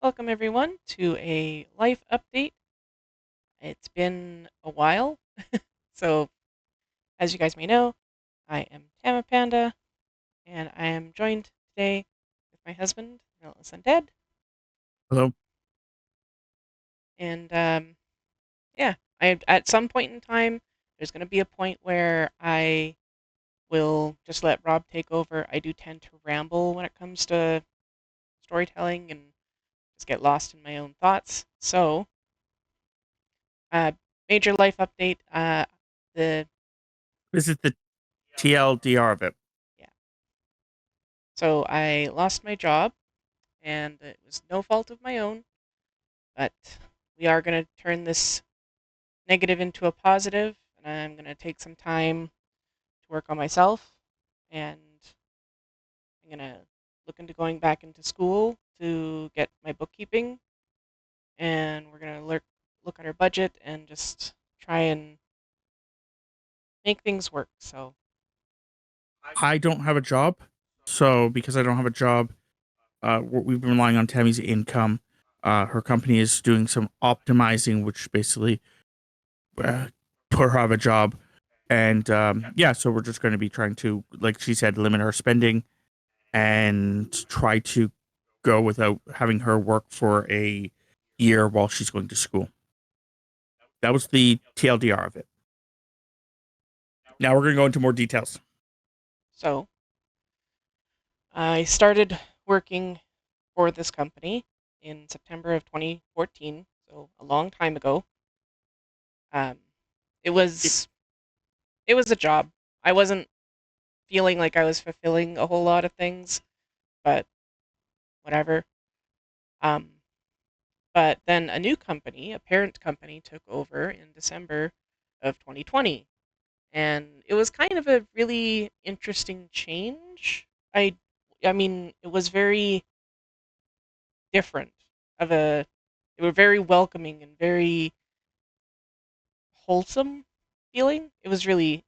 Welcome, everyone, to a life update. It's been a while, so as you guys may know, I am Tammapanda, and I am joined today with my husband, Realsies and Dad. Hello. And yeah, at some point in time, there's going to be a point where I will just let Rob take over. I do tend to ramble when it comes to storytelling and just get lost in my own thoughts. So, uh, major life update. The This is the TLDR of it. Yeah. So I lost my job, and it was no fault of my own, but we are going to turn this negative into a positive, and I'm going to take some time to work on myself, and I'm going to look into going back into school to get my bookkeeping, and we're going to look at our budget and just try and make things work. So, I don't have a job, so because I don't have a job, we've been relying on Tammy's income. Her company is doing some optimizing, which basically uh, put her out of a job. And yeah, so we're just going to be trying to, like she said, limit her spending and try to go without having her work for a year while she's going to school. That was the TLDR of it. Now we're going to go into more details. so I started working for this company in September of 2014, so a long time ago. Um, it was it was a job. I wasn't feeling like I was fulfilling a whole lot of things, but whatever. Um, but then a new company, a parent company, took over in December of 2020, and it was kind of a really interesting change. I, I mean, it was very different. Of a, they were very welcoming and very wholesome feeling. It was really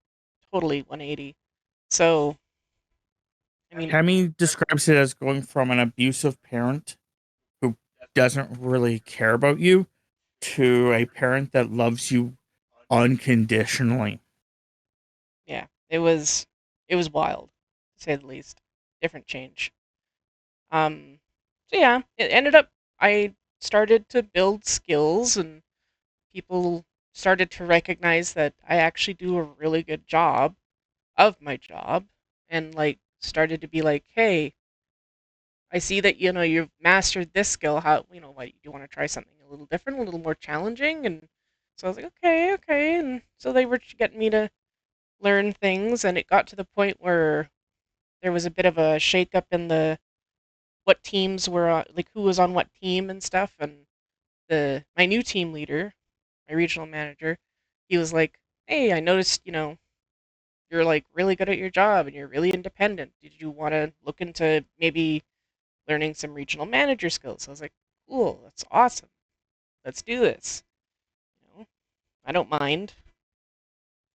totally 180. So, I mean, Tammy describes it as going from an abusive parent who doesn't really care about you to a parent that loves you unconditionally. yeah, it was wild, to say the least. Different change. Um, so yeah, it ended up I started to build skills, and people started to recognize that I actually do a really good job of my job, and like started to be like, "Hey, I see that you've mastered this skill. How, what, do you want to try something a little different, a little more challenging?" And so I was like, "Okay, okay." And so they were getting me to learn things, and it got to the point where there was a bit of a shakeup in the what teams were like who was on what team and stuff. And the my new team leader, my regional manager, he was like, "Hey, I noticed you're like really good at your job and you're really independent. Did you want to look into maybe learning some regional manager skills?" I was like, "Cool, that's awesome. Let's do this." You know, I don't mind.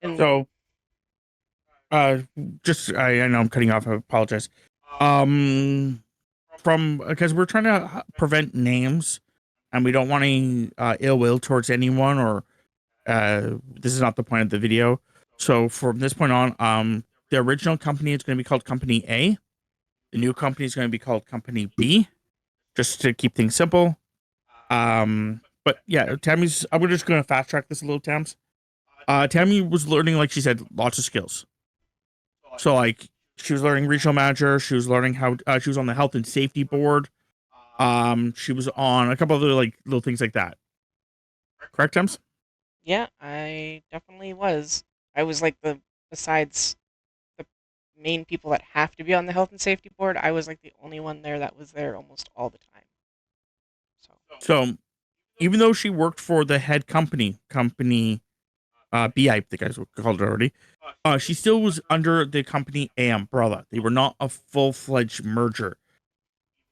And So, uh, just I know I'm cutting off. I apologize. Um, from because we're trying to prevent names, and we don't want any ill will towards anyone, or this is not the point of the video. So from this point on, the original company is going to be called Company A. The new company is going to be called Company B, just to keep things simple. But yeah, Tammy's. I'm just going to fast track this a little, Tams. Tammy was learning, like she said, lots of skills. So like she was learning regional manager. She was learning how. She was on the health and safety board. She was on a couple other like little things like that. Correct, Tams? yeah, I definitely was. I was like besides the main people that have to be on the health and safety board, I was like the only one there that was there almost all the time. So, So even though she worked for the head company, Company B, I think I called it already. She still was under the Company A umbrella. They were not a full fledged merger,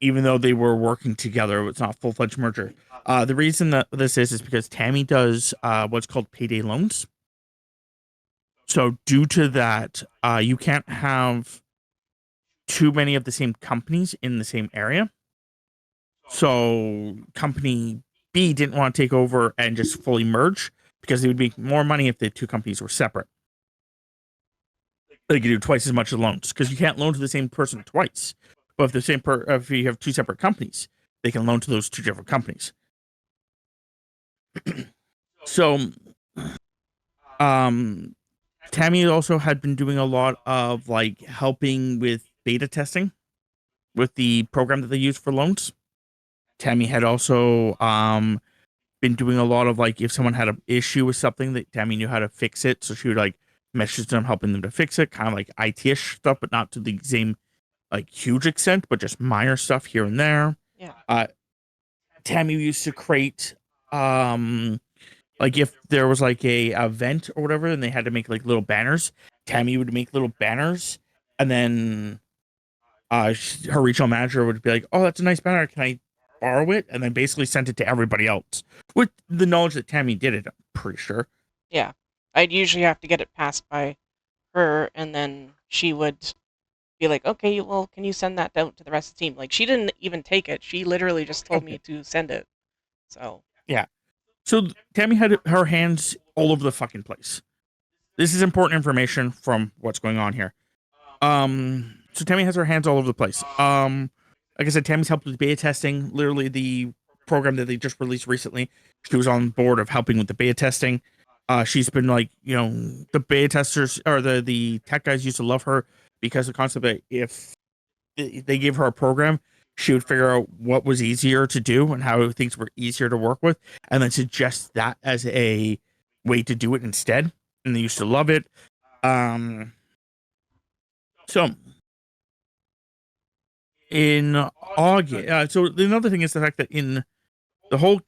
even though they were working together. It's not a full fledged merger. The reason that this is because Tammy does what's called payday loans. So due to that, you can't have too many of the same companies in the same area. So company B didn't want to take over and just fully merge because they would make more money if the two companies were separate. They could do twice as much as loans because you can't loan to the same person twice. But if you have two separate companies, they can loan to those two different companies. So, um, Tammy also had been doing a lot of like helping with beta testing with the program that they use for loans. Tammy had also been doing a lot of like if someone had an issue with something that Tammy knew how to fix it, so she would like message them, helping them to fix it, kind of like IT-ish stuff, but not to the same like huge extent, but just minor stuff here and there. Yeah. Uh, Tammy used to create like if there was like a event or whatever, and they had to make like little banners. Tammy would make little banners, and then her regional manager would be like, "Oh, that's a nice banner. Can I borrow it?" And then basically sent it to everybody else with the knowledge that Tammy did it. I'm pretty sure. Yeah. I'd usually have to get it passed by her, and then she would be like, okay, well, can you send that out to the rest of the team? Like, she didn't even take it. She literally just told me Okay. to send it. So, Yeah. So Tammy had her hands all over the fucking place. This is important information from what's going on here. So Tammy has her hands all over the place. Like I said, Tammy's helped with beta testing. Literally, the program that they just released recently, she was on board of helping with the beta testing. She's been like, the beta testers or the tech guys used to love her because the concept that if they gave her a program, she would figure out what was easier to do and how things were easier to work with, and then suggest that as a way to do it instead. And they used to love it. Um, so in August. So another thing is the fact that in the whole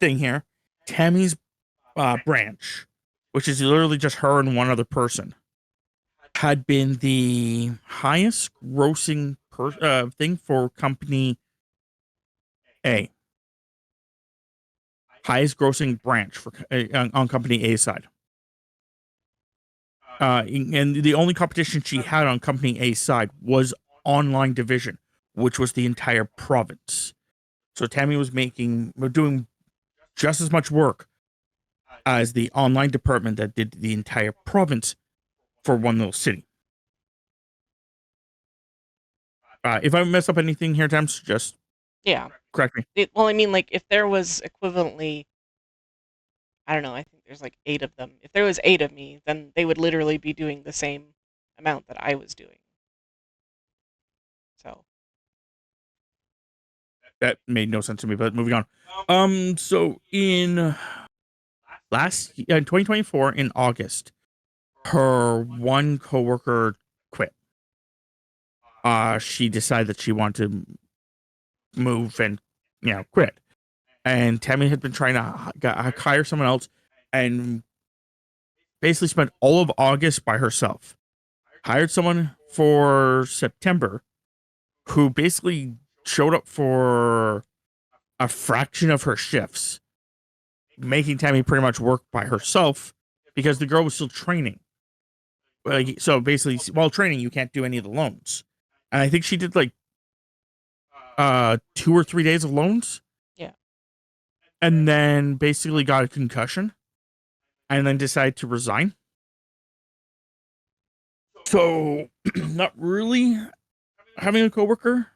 thing here, Tammy's branch, which is literally just her and one other person, had been the highest grossing thing for company A, highest grossing branch for on company A side. And the only competition she had on company A side was online division, which was the entire province. So Tammy was doing just as much work as the online department that did the entire province for one little city. If I mess up anything here, Tams, just yeah. correct me. Well, I mean, like, if there was equivalently, I don't know, I think there's like 8 of them. If there was 8 of me, then they would literally be doing the same amount that I was doing. So, That made no sense to me, but moving on. So in 2024 in August, her one coworker quit. She decided that she wanted to move and quit. And Tammy had been trying to hire someone else, and basically spent all of August by herself. Hired someone for September who basically showed up for a fraction of her shifts, making Tammy pretty much work by herself because the girl was still training. Like, so basically, while training, you can't do any of the loans. And I think she did like 2 or 3 days of loans, yeah. and then basically got a concussion, and then decided to resign. So, not really having a coworker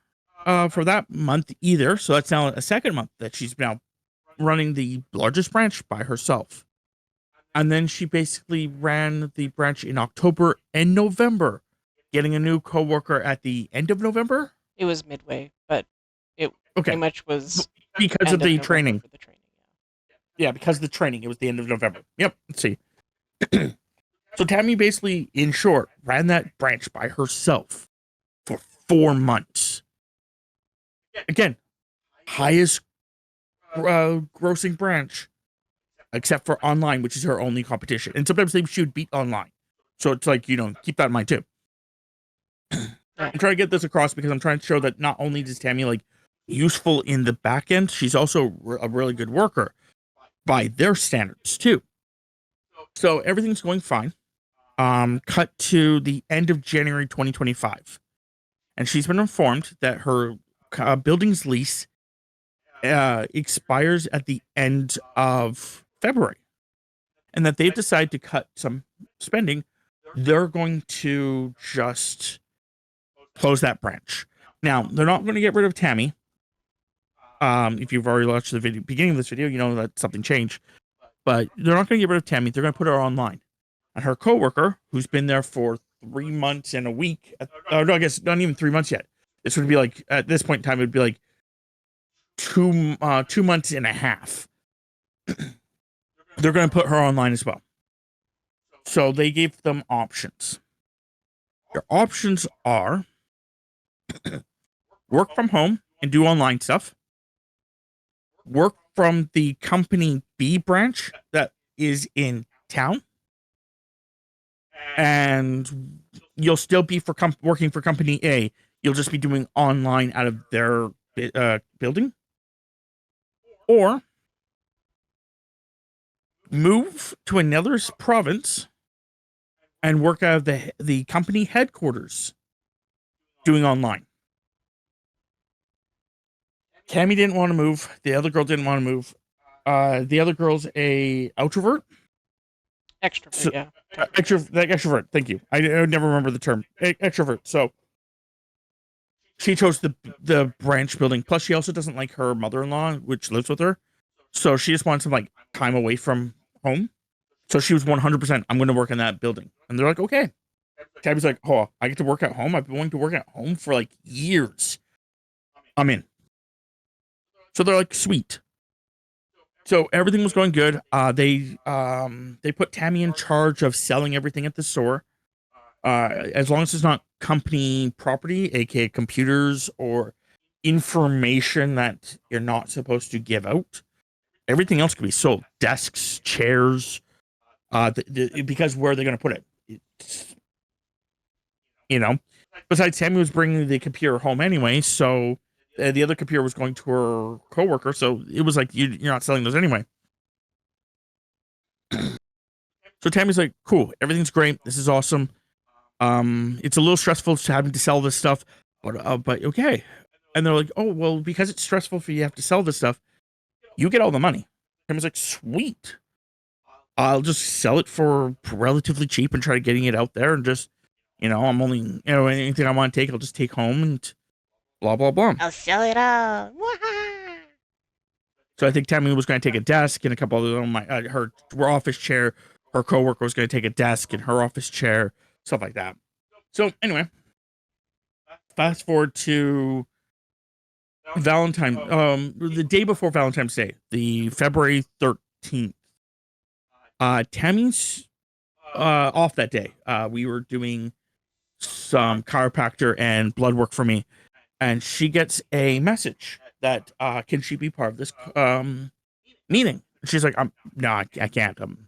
for that month either. So that's now a second month that she's now running the largest branch by herself. And then she basically ran the branch in October and November, getting a new coworker at the end of November. It was midway, but it pretty Okay, much was because of end of the November training. for the training. Yeah, because of the training, it was the end of November. Yep. Let's see. So Tammy basically, in short, ran that branch by herself for 4 months. Again, highest grossing branch, except for online, which is her only competition. And sometimes she would beat online. So it's like, keep that in mind too. Yeah. I'm trying to get this across because I'm trying to show that not only does Tammy like useful in the back end, she's also a really good worker by their standards too. So everything's going fine. Cut to the end of January 2025. And she's been informed that her building's lease expires at the end of February, and that they've decided to cut some spending. They're going to just close that branch. Now, they're not going to get rid of Tammy. If you've already watched the video, beginning of this video, you know that something changed. But they're not going to get rid of Tammy. They're going to put her online. And her coworker, who's been there for 3 months and a week, no, I guess not even 3 months yet. This would be like, at this point in time, it would be like 2 months and a half. They're going to put her online as well. So they gave them options. Their options are work from home and do online stuff, work from the company B branch that is in town, and you'll still be working for company A. You'll just be doing online out of their building, or move to another province and work out of the company headquarters doing online. Cammy didn't want to move. The other girl didn't want to move. The other girl's a outrovert. Extrovert, So, yeah. extrovert. Thank you. I never remember the term. Extrovert. So she chose the branch building. Plus, she also doesn't like her mother-in-law, which lives with her. So she just wants some like time away from home. So she was 100%. I'm going to work in that building, and they're like, okay. Tabby's like, oh, I get to work at home. I've been wanting to work at home for like years. I'm in. So they're like, sweet. So everything was going good. They put Tammy in charge of selling everything at the store. As long as it's not company property, aka computers or information that you're not supposed to give out. Everything else can be sold. Desks, chairs. Because where are they going to put it? It's, you know. Besides, Tammy was bringing the computer home anyway, so the other computer was going to her coworker. So it was like you're not selling those anyway. So Tammy's like, cool, everything's great. This is awesome. It's a little stressful having to sell this stuff, but okay. And they're like, oh, well, because it's stressful for you to have to sell this stuff, you get all the money. Tammy's like, sweet. I'll just sell it for relatively cheap and try getting it out there and just, I'm only, anything I want to take, I'll just take home and blah, blah, blah. I'll sell it all. So I think Tammy was going to take a desk and a couple of her office chair. Her coworker was going to take a desk and her office chair, stuff like that. So anyway, fast forward to the day before Valentine's Day, the February 13th. Tammy's off that day. We were doing some chiropractor and blood work for me, and she gets a message that can she be part of this meeting? She's like, no, I can't. I'm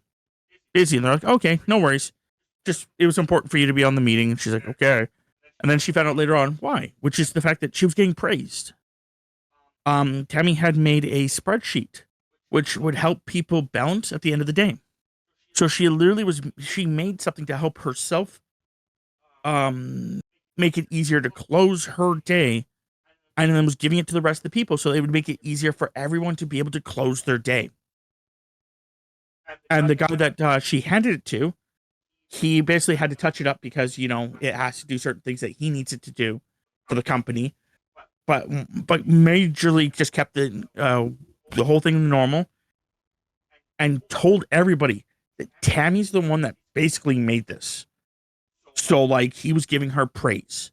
busy. And they're like, okay, no worries. Just it was important for you to be on the meeting. And she's like, okay. And then she found out later on why, which is the fact that she was getting praised. Tammy had made a spreadsheet which would help people balance at the end of the day. So she made something to help herself make it easier to close her day, and then was giving it to the rest of the people so they would make it easier for everyone to be able to close their day. And the guy that she handed it to, he basically had to touch it up because it has to do certain things that he needs it to do for the company, but majorly just kept the whole thing normal, and told everybody that Tammy's the one that basically made this. So like he was giving her praise,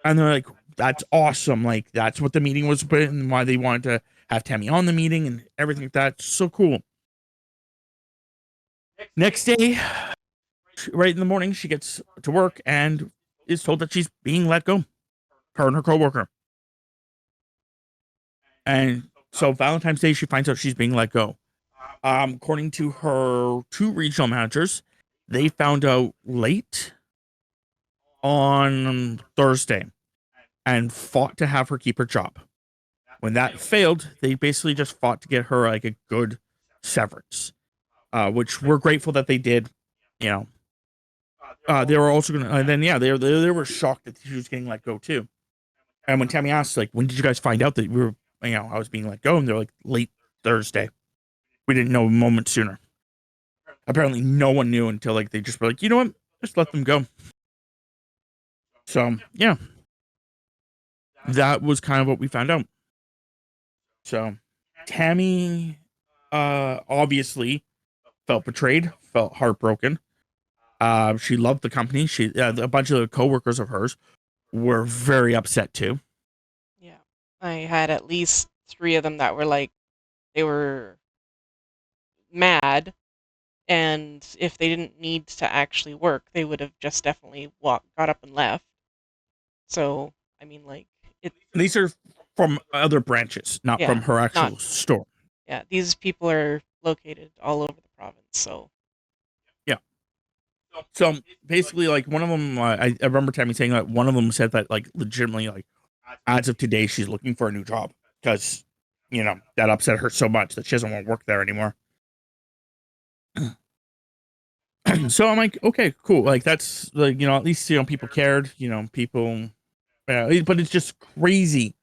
and they're like, "That's awesome! Like that's what the meeting was about, and why they wanted to have Tammy on the meeting and everything like that. So cool." Next day, right in the morning, she gets to work and is told that she's being let go. Her and her coworker. And so Valentine's Day, she finds out she's being let go. According to her two regional managers, they found out late on Thursday and fought to have her keep her job. When that failed, they basically just fought to get her like a good severance, which we're grateful that they did. They were also gonna, and then they were shocked that she was getting let go too. And when Tammy asked, like, when did you guys find out that we were I was being let go, and they're like late Thursday. We didn't know a moment sooner. Apparently, no one knew until like they just were like, you know what, just let them go. So yeah, that was kind of what we found out. So Tammy, obviously felt betrayed, felt heartbroken. She loved the company. A bunch of the coworkers of hers were very upset too. Yeah. I had at least three of them that were like, they were mad, and if they didn't need to actually work, they would have just definitely got up and left. So, I mean, like, it, These are from other branches, not yeah, from her not, actual store. yeah, these people are located all over the province, so, Yeah. So basically, like one of them, I remember Tammy saying that one of them said that like legitimately, like as of today, she's looking for a new job because that upset her so much that she doesn't want to work there anymore. So I'm like, okay, cool. Like that's like at least people cared. People. But it's just crazy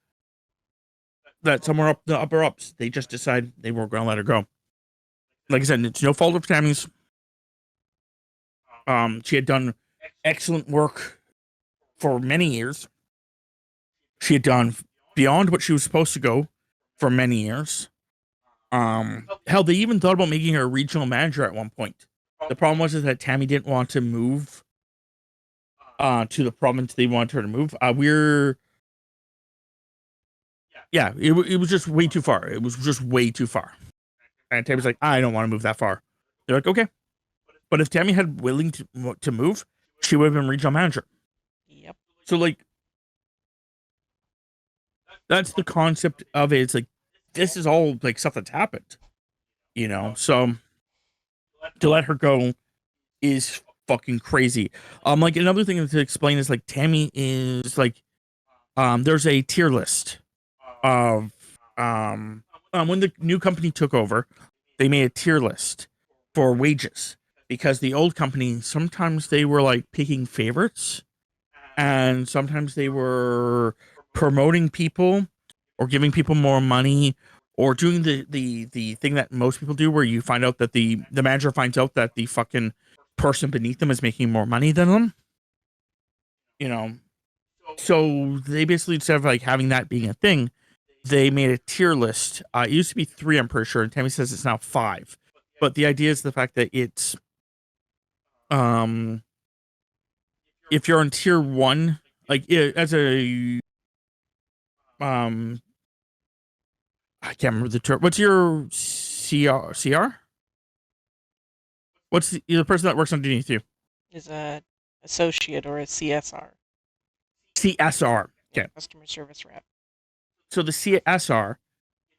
that somewhere up the upper ups they just decide they were going to let her go. Like I said, it's no fault of Tammy's. She had done excellent work for many years. She had done beyond what she was supposed to go for many years. Hell, they even thought about making her a regional manager at one point. The problem was is that Tammy didn't want to move to the province they wanted her to move. Yeah, it was just way too far. It was just way too far. And Tammy's like, I don't want to move that far. They're like, okay. But if Tammy had willing to move, she would have been regional manager. yep. So like that's the concept of it. It's like this is all like stuff that's happened. So to let her go is fucking crazy. Like another thing to explain is like Tammy is like there's a tier list of when the new company took over, they made a tier list for wages because the old company sometimes they were like picking favorites and sometimes they were promoting people or giving people more money or doing the thing that most people do where you find out that the manager finds out that the fucking person beneath them is making more money than them you know so they basically, instead of like having that being a thing, they made a tier list. It used to be three, I'm pretty sure, and Tammy says it's now five. But the idea is the fact that it's um if you're on tier one, like as a um I can't remember the term. What's your CR? What's the person that works underneath you? Is a associate or a CSR. CSR. Yeah, Okay. customer service rep. So the CSR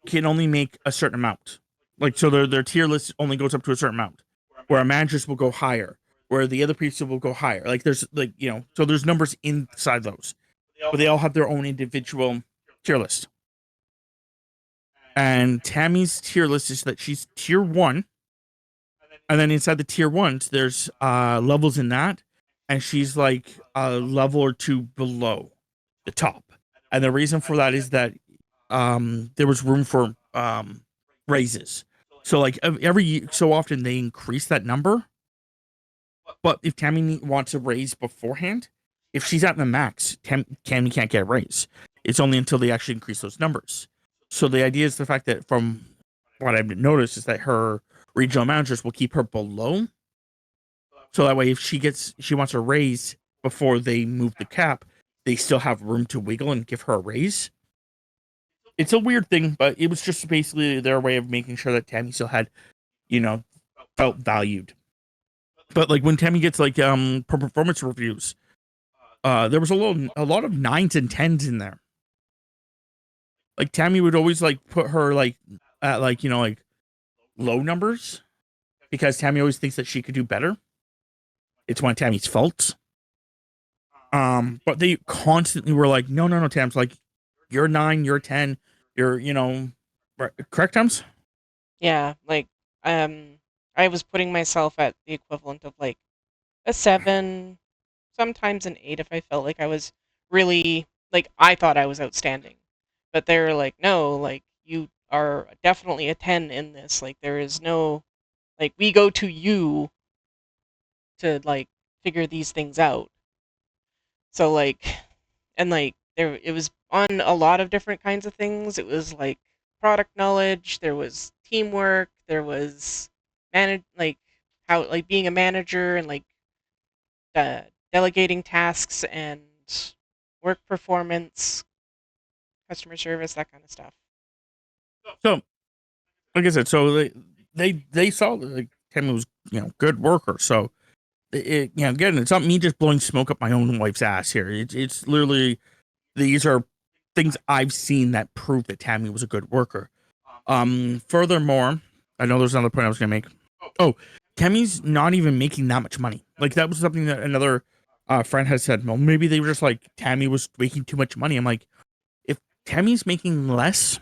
can only make a certain amount. Like so their tier list only goes up to a certain amount. Where a managers will go higher, where the other people will go higher. Like there's like, so there's numbers inside those. But they all have their own individual tier list. And Tammy's tier list is that she's tier one. And then inside the tier ones, there's levels in that. And she's like a level or two below the top. And the reason for that is that there was room for raises. So like every so often they increase that number. But if Tammy wants a raise beforehand, if she's at the max, Tammy can't get a raise. It's only until they actually increase those numbers. So the idea is the fact that from what I've noticed is that her regional managers will keep her below. So that way, if she wants a raise before they move the cap, they still have room to wiggle and give her a raise. It's a weird thing, but it was just basically their way of making sure that Tammy still had, you know, felt valued. But like when Tammy gets like performance reviews, there was a lot of nines and tens in there. Like Tammy would always like put her like at like like low numbers because Tammy always thinks that she could do better. It's one of Tammy's faults. But they constantly were like, no, no, no, Tam's like, you're nine, you're 10, you're correct, Tams? Yeah, like, um, I was putting myself at the equivalent of like a seven, sometimes an eight if I felt like I was really, like, I thought I was outstanding. but they're like, no, like you are definitely a 10 in this. Like there is no, like we go to you to like figure these things out. So like, and like there, it was on a lot of different kinds of things. It was like product knowledge, there was teamwork, there was manage like how like being a manager and like uh, delegating tasks and work performance, customer service, that kind of stuff. So, like I said, so they saw that like Tammy was good worker. So again, it's not me just blowing smoke up my own wife's ass here. It's literally these are things I've seen that prove that Tammy was a good worker. Furthermore, I know there's another point I was gonna make. Oh, Tammy's not even making that much money. Like that was something that another friend has said. Well, maybe they were just like Tammy was making too much money. I'm like, if Tammy's making less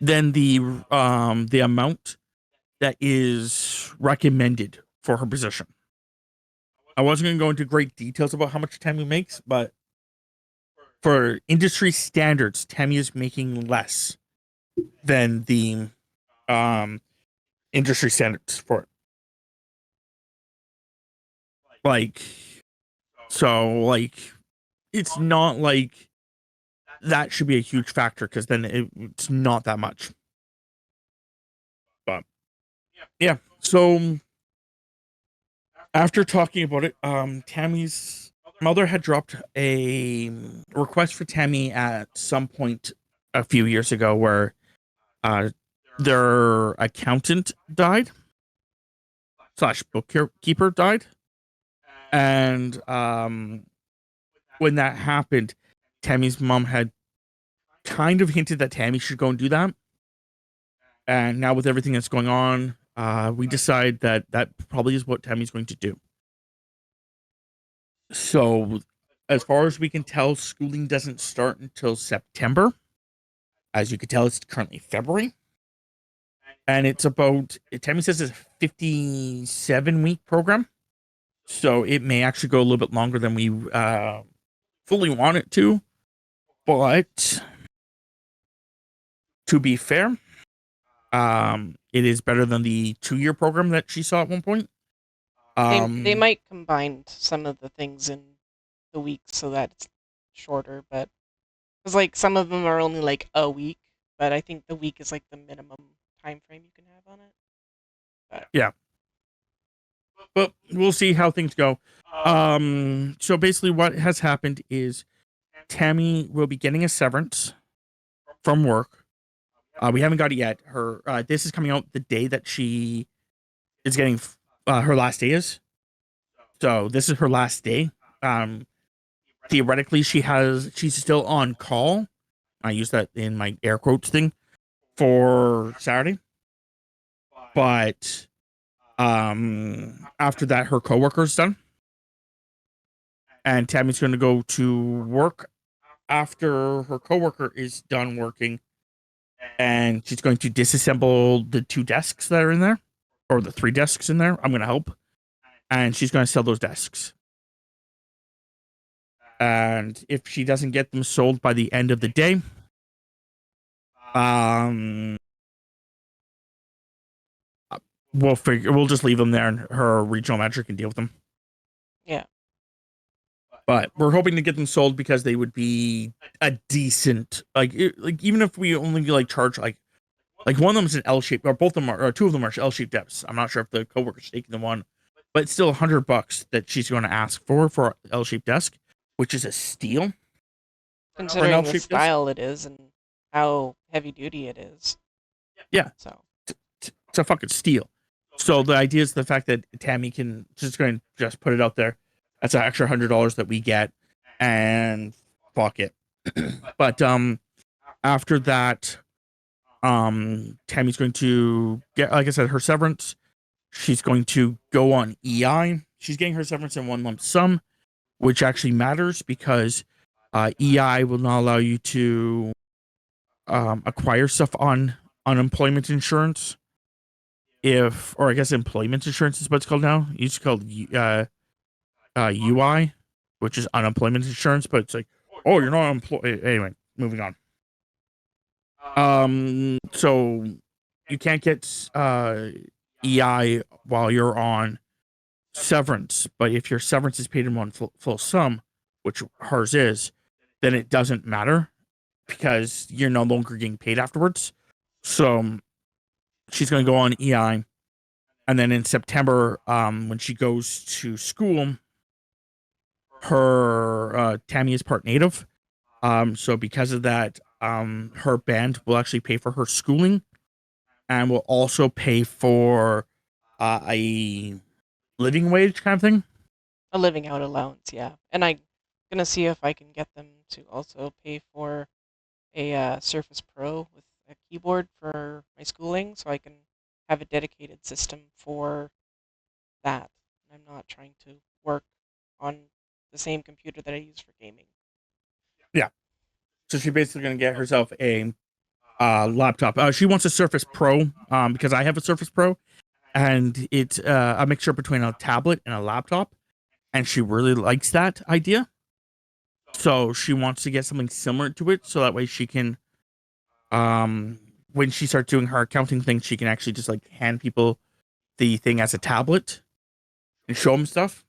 than the amount that is recommended for her position. I wasn't going to go into great details about how much Tammy makes, but for industry standards, Tammy is making less than the um, industry standards for it. Like, so, like, it's not like that should be a huge factor because then it's not that much. But yeah, so after talking about it, Tammy's mother had dropped a request for Tammy at some point a few years ago where uh, their accountant died slash bookkeeper died. And when that happened, Tammy's mom had kind of hinted that Tammy should go and do that. And now with everything that's going on, we decide that that probably is what Tammy's going to do. So, as far as we can tell, schooling doesn't start until September. As you can tell, it's currently February. And it's about, Tammy says it's a 57-week program. So it may actually go a little bit longer than we fully want it to. But to be fair, it is better than the 2-year program that she saw at one point. They might combine some of the things in the weeks so that it's shorter, but because like some of them are only like a week, but I think the week is like the minimum time frame you can have on it. But Yeah, but we'll see how things go. So basically, what has happened is Tammy will be getting a severance from work. We haven't got it yet. Her this is coming out the day that she is getting her last day is. So this is her last day. Theoretically, she's still on call. I use that in my air quotes thing for Saturday. But after that, her coworker's done, and Tammy's going to go to work after her coworker is done working, and she's going to disassemble the 2 desks that are in there, or the 3 desks in there. I'm going to help, and she's going to sell those desks. And if she doesn't get them sold by the end of the day, um, we'll just leave them there, and her regional manager can deal with them. yeah, But we're hoping to get them sold because they would be a decent like even if we only like charge like one of them is an L shape, or both of them are, or 2 of them are L shaped depths. I'm not sure if the coworker's taking the one, but it's still $100 that she's going to ask for L shaped desk, which is a steal for an L considering the shaped desk. style it is and how heavy duty it is. Yeah, So it's a fucking steal. So the idea is the fact that Tammy can just go and just put it out there. That's an extra $100 that we get, and fuck it. But after that, Tammy's going to get, like I said, her severance. She's going to go on EI. She's getting her severance in one lump sum, which actually matters because EI will not allow you to acquire stuff on unemployment insurance. Or I guess employment insurance is what it's called now. It's called UI, which is unemployment insurance, but it's like, oh, you're not employed. Anyway, moving on. So you can't get EI while you're on severance, but if your severance is paid in one full sum, which hers is, then it doesn't matter because you're no longer getting paid afterwards. So she's going to go on EI, and then in September, when she goes to school, her Tammy is part native. So because of that, her band will actually pay for her schooling and will also pay for a living wage kind of thing. A living out allowance, yeah. And I'm gonna see if I can get them to also pay for a Surface Pro with a keyboard for my schooling, so I can have a dedicated system for that. I'm not trying to work on the same computer that I use for gaming. Yeah. So she's basically going to get herself a laptop. She wants a Surface Pro because I have a Surface Pro, and it's a mixture between a tablet and a laptop, and she really likes that idea. So she wants to get something similar to it, so that way she can, when she starts doing her accounting thing, she can actually just like hand people the thing as a tablet and show them stuff.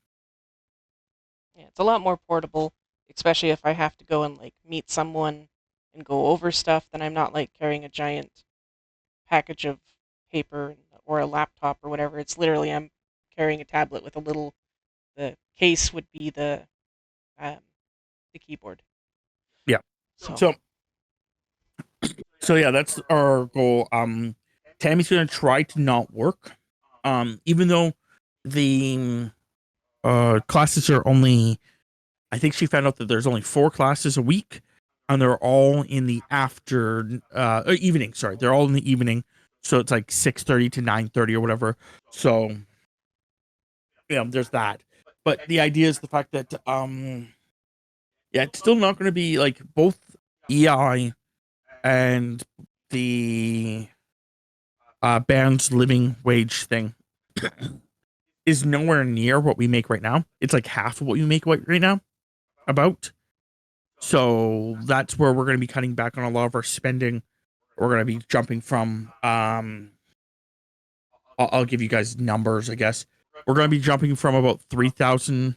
Yeah, it's a lot more portable, especially if I have to go and like meet someone and go over stuff, then I'm not like carrying a giant package of paper or a laptop or whatever. It's literally I'm carrying a tablet with a little the case would be um, the keyboard. Yeah. So So yeah, that's our goal. Tammy's gonna try to not work. Even though the classes are only, I think she found out that there's only 4 classes a week, and they're all in the evening. Sorry, they're all in the evening. So it's like 6:30 to 9:30 or whatever. So yeah, there's that. But the idea is the fact that yeah, it's still not going to be like both EI and the band's living wage thing is nowhere near what we make right now. It's like half of what you make right now, about. So that's where we're going to be cutting back on a lot of our spending. We're going to be jumping from I'll give you guys numbers, I guess. We're going to be jumping from about 3,000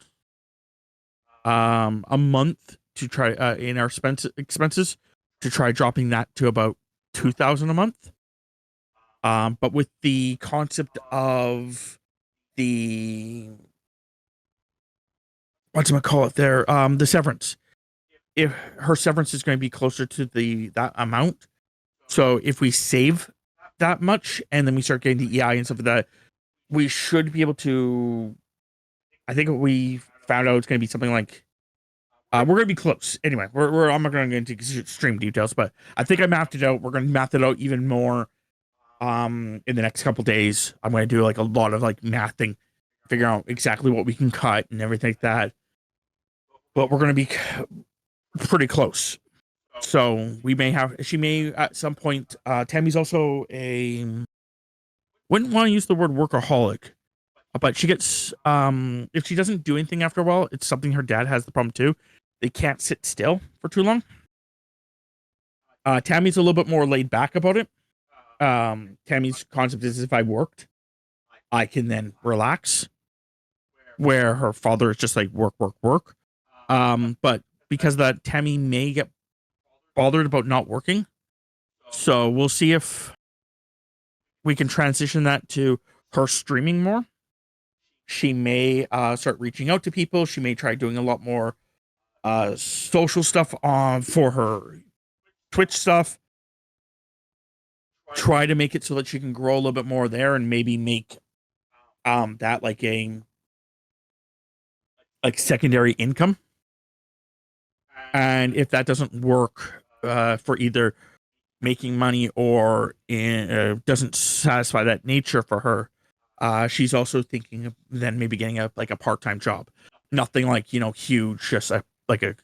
a month to try in our expenses to try dropping that to about 2,000 a month. But with the concept of the, what's it call it there, the severance, if her severance is going to be closer to that amount, so if we save that much and then we start getting the EI and stuff like that, we should be able to, I think we found out it's going to be something like, we're going to be close. Anyway, I'm not going to get into extreme details, but I think I mapped it out. We're going to map it out even more in the next couple days. I'm going to do like a lot of like mathing, figure out exactly what we can cut and everything like that. But we're going to be pretty close. So she may at some point, Tammy's also wouldn't want to use the word workaholic, but she gets, if she doesn't do anything after a while, it's something her dad has the problem too. They can't sit still for too long. Tammy's a little bit more laid back about it. Tammy's concept is if I worked, I can then relax, where her father is just like work, work, work. But because of that, Tammy may get bothered about not working. So we'll see if we can transition that to her streaming more. She may start reaching out to people. She may try doing a lot more social stuff on for her Twitch stuff. Try to make it so that she can grow a little bit more there, and maybe make that like a secondary income. And if that doesn't work for either making money or doesn't satisfy that nature for her, she's also thinking of then maybe getting a part-time job. Nothing like, huge, just like a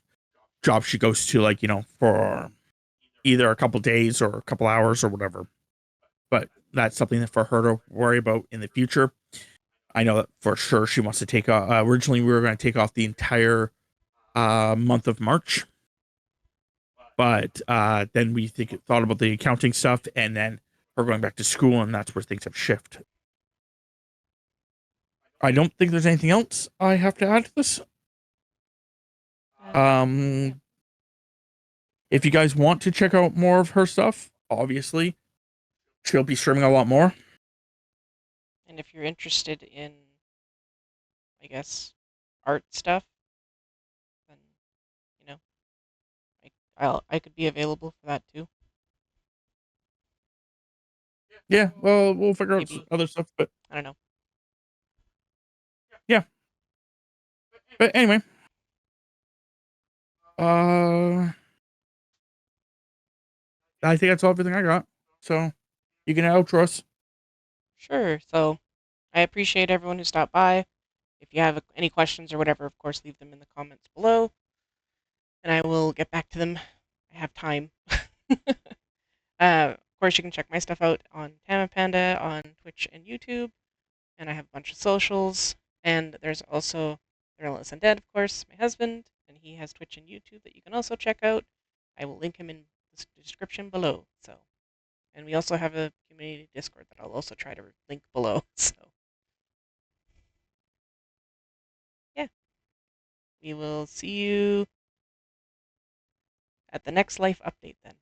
job she goes to like, for either a couple days or a couple hours or whatever. But that's something that for her to worry about in the future. I know that for sure she wants to take originally we were going to take off the entire month of March, But then we thought about the accounting stuff, and then we're going back to school, and that's where things have shifted. I don't think there's anything else I have to add to this. Yeah. Um, if you guys want to check out more of her stuff, obviously she'll be streaming a lot more. And if you're interested in, I guess, art stuff, then you know, I could be available for that too. Yeah, well, we'll figure out Maybe, other stuff, but I don't know. yeah. But anyway, uh, I think that's everything I got. So you can outro us. Sure. So I appreciate everyone who stopped by. If you have any questions or whatever, of course, leave them in the comments below, and I will get back to them. I have time. Of course, you can check my stuff out on Tammapanda on Twitch and YouTube, and I have a bunch of socials. And there's also the Relentless Undead, of course, my husband, and he has Twitch and YouTube that you can also check out. I will link him in the description below. So, and we also have a community Discord that I'll also try to link below. So, yeah, we will see you at the next life update then.